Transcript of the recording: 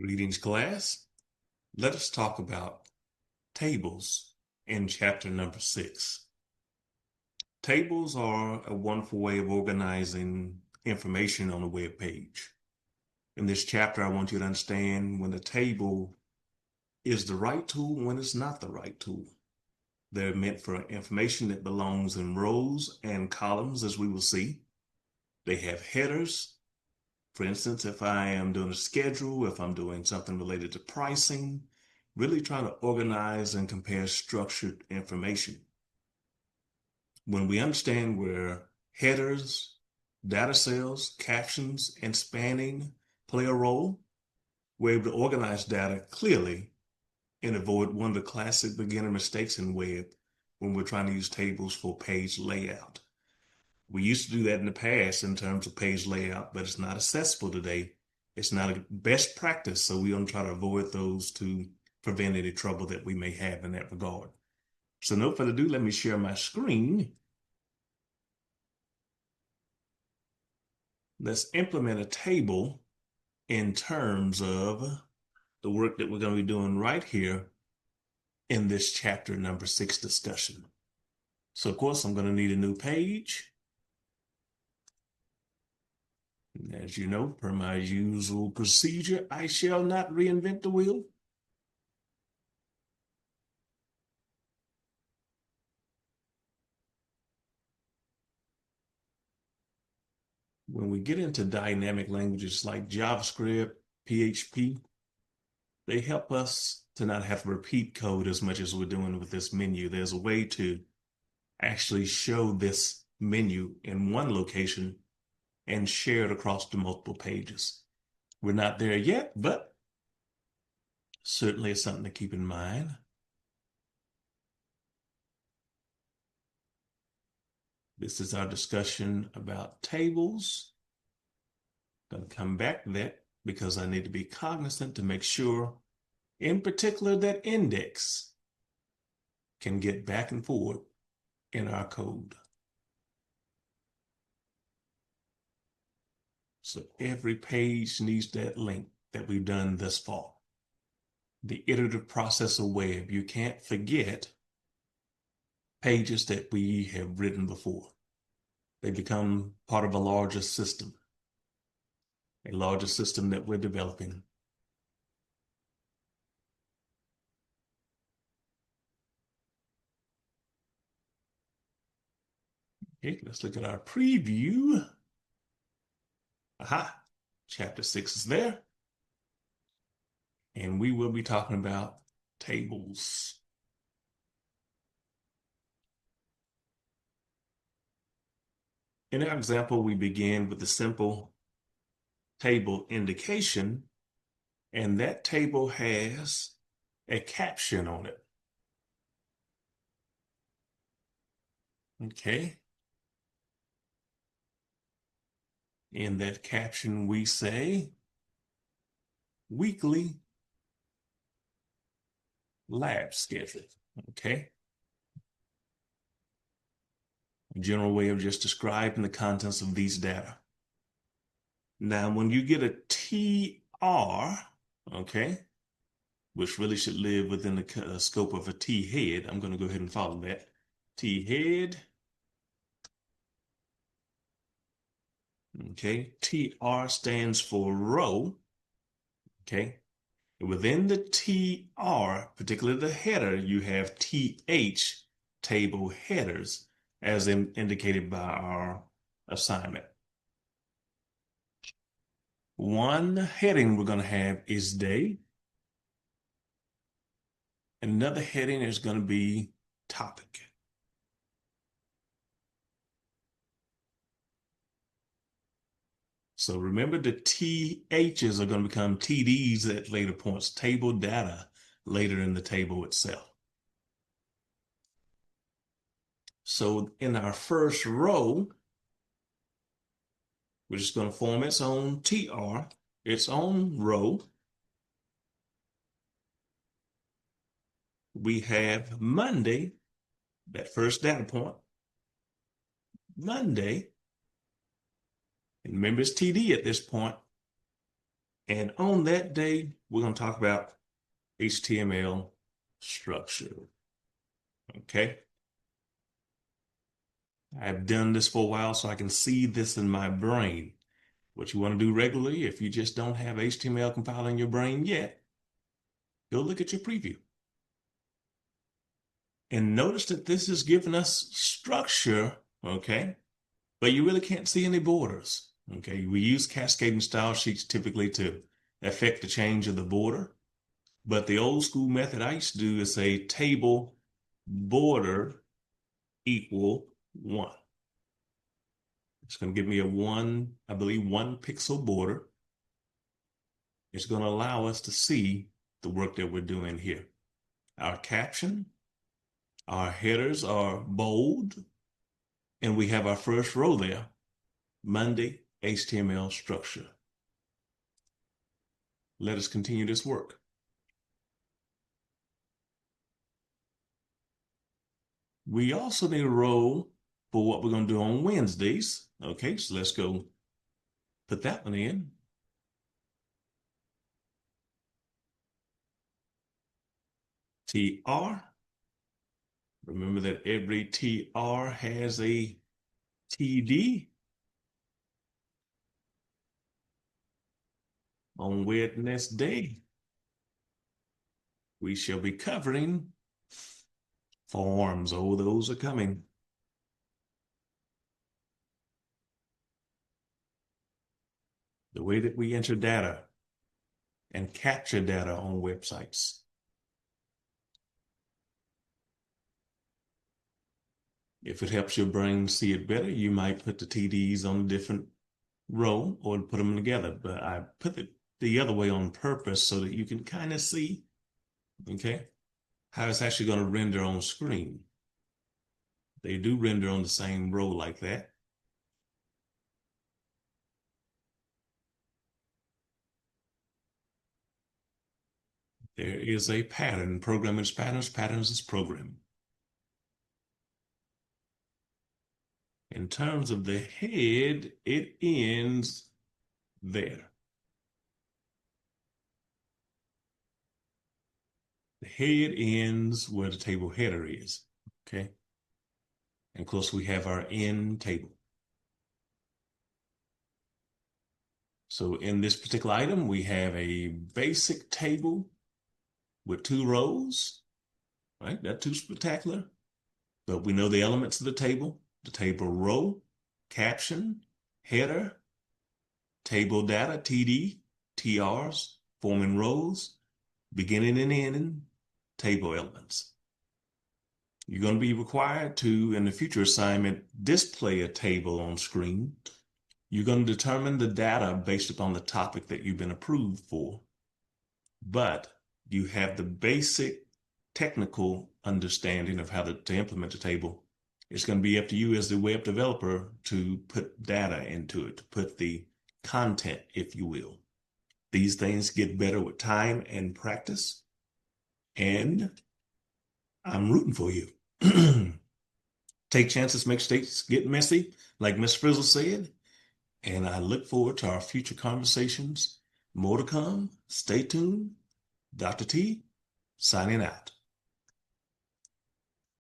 Greetings, class. Let us talk about tables in chapter number 6. Tables are a wonderful way of organizing information on a web page. In this chapter, I want you to understand when a table is the right tool and when it's not the right tool. They're meant for information that belongs in rows and columns, as we will see. They have headers. For instance, if I am doing a schedule, if I'm doing something related to pricing, really trying to organize and compare structured information. When we understand where headers, data cells, captions, and spanning play a role, we're able to organize data clearly and avoid one of the classic beginner mistakes in web when we're trying to use tables for page layout. We used to do that in the past in terms of page layout, but it's not accessible today. It's not a best practice, so we're going to try to avoid those to prevent any trouble that we may have in that regard. So no further ado, let me share my screen. Let's implement a table in terms of the work that we're going to be doing right here in this chapter number 6 discussion. So of course, I'm going to need a new page. As you know, per my usual procedure, I shall not reinvent the wheel. When we get into dynamic languages like JavaScript, PHP, they help us to not have to repeat code as much as we're doing with this menu. There's a way to actually show this menu in one location and share it across the multiple pages. We're not there yet, but certainly it's something to keep in mind. This is our discussion about tables. I'm going to come back to that because I need to be cognizant to make sure, in particular, that index can get back and forth in our code. So every page needs that link that we've done thus far. The iterative process of web, you can't forget pages that we have written before. They become part of a larger system that we're developing. Okay, let's look at our preview. Aha, chapter 6 is there. And we will be talking about tables. In our example, we begin with a simple table indication, and that table has a caption on it. Okay. In that caption, we say weekly lab schedule. Okay. A general way of just describing the contents of these data. Now, when you get a TR, okay, which really should live within the scope of a T head, I'm going to go ahead and follow that. T head. Okay, TR stands for row. Okay, within the TR, particularly the header, you have TH, table headers, as indicated by our assignment. One heading we're going to have is day. Another heading is going to be topic. So remember the THs are going to become TDs at later points, table data later in the table itself. So in our first row, which is going to form its own TR, its own row, we have Monday, that first data point, Monday, and remember it's TD at this point, And on that day, we're going to talk about HTML structure. Okay. I've done this for a while, so I can see this in my brain. What you want to do regularly, if you just don't have HTML compiled in your brain yet, go look at your preview. And notice that this is giving us structure, okay? But you really can't see any borders, okay? We use cascading style sheets typically to affect the change of the border. But the old school method I used to do is say table border equal 1. It's going to give me a 1, I believe, 1 pixel border. It's going to allow us to see the work that we're doing here. Our caption, our headers are bold, and we have our first row there, Monday HTML structure. Let us continue this work. We also need a row for what we're going to do on Wednesdays. Okay, so let's go put that one in. TR. Remember that every TR has a TD. On Wednesday, we shall be covering forms. Oh, those are coming. The way that we enter data and capture data on websites. If it helps your brain see it better, you might put the TDs on a different row or put them together. But I put it the other way on purpose so that you can kind of see, okay, how it's actually going to render on screen. They do render on the same row like that. There is a pattern. Programming is patterns, patterns is programming. In terms of the head, it ends there. The head ends where the table header is, okay? And of course, we have our end table. So in this particular item, we have a basic table with 2 rows, right? Not too spectacular, but we know the elements of the table row, caption, header, table data, TD, TRs, forming rows, beginning and ending, table elements. You're going to be required to, in the future assignment, display a table on screen. You're going to determine the data based upon the topic that you've been approved for. But you have the basic technical understanding of how to implement the table. It's going to be up to you as the web developer to put data into it, to put the content, if you will. These things get better with time and practice. And I'm rooting for you. Take chances, make mistakes, get messy, like Miss Frizzle said. And I look forward to our future conversations. More to come. Stay tuned. Dr. T, signing out.